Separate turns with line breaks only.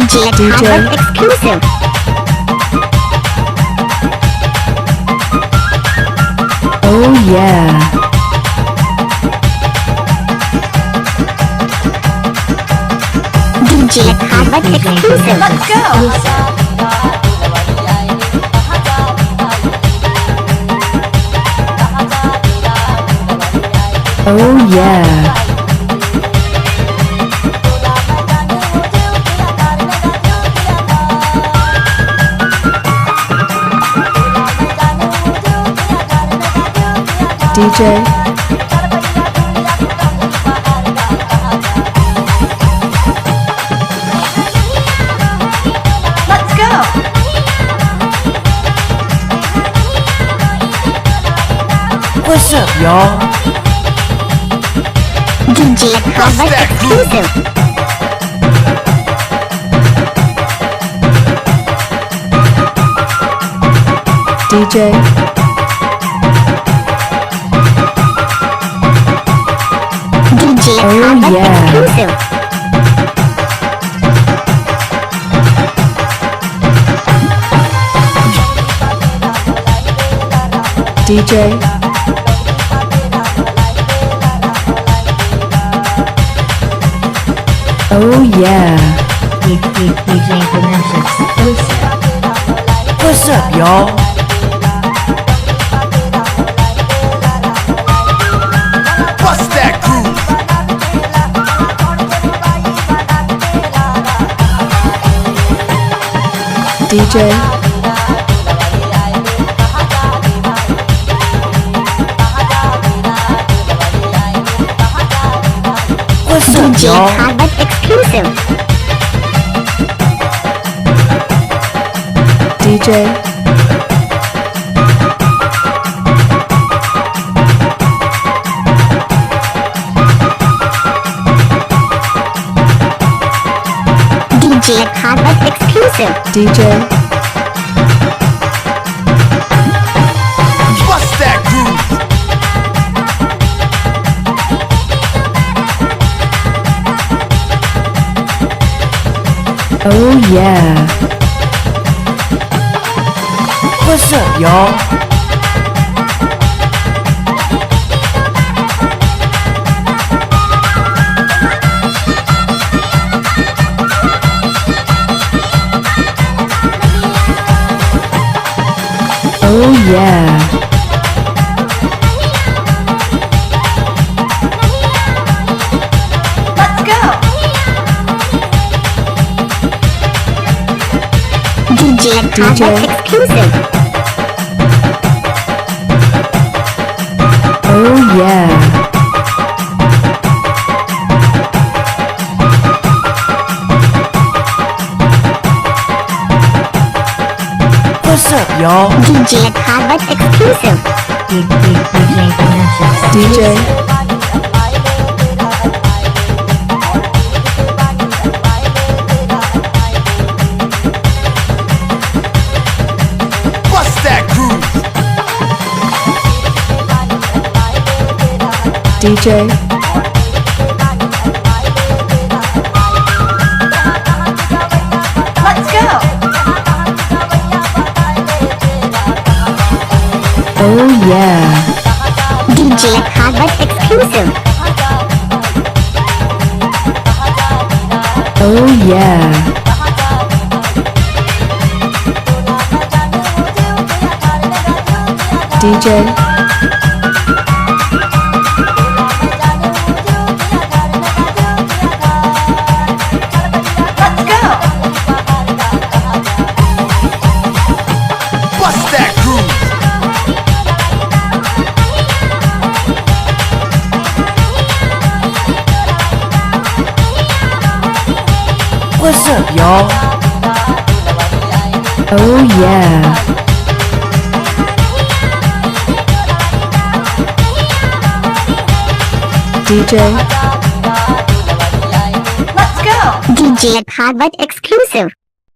DJ exclusive.
Oh yeah.
DJ Harvard exclusive. Let's go.
Oh yeah. DJ
Let's go.
What's up, y'all?
DJ Harvard exclusive.
DJ
DJ
Oh,
Harvard
yeah.
exclusive.
DJ Oh yeah.
DJ Panache exclusive.
What's up, y'all?
Bust that groove.
DJ What's up,
DJ
y'all?
Harvard exclusive.
DJ
DJ Harvard exclusive.
DJ
Bust that groove.
Oh yeah. What's up, y'all? Oh yeah.
Let's go. DJ Harvard exclusive.
Oh yeah. What's up, y'all?
DJ Harvard exclusive.
DJ Panache
DJ
Bust that groove.
DJ
Let's go.
Oh yeah.
DJ Harvard exclusive.
Oh yeah. DJ
Let's go.
Bust that groove.
What's up, y'all? Oh yeah. DJ
Let's go. DJ Harvard exclusive.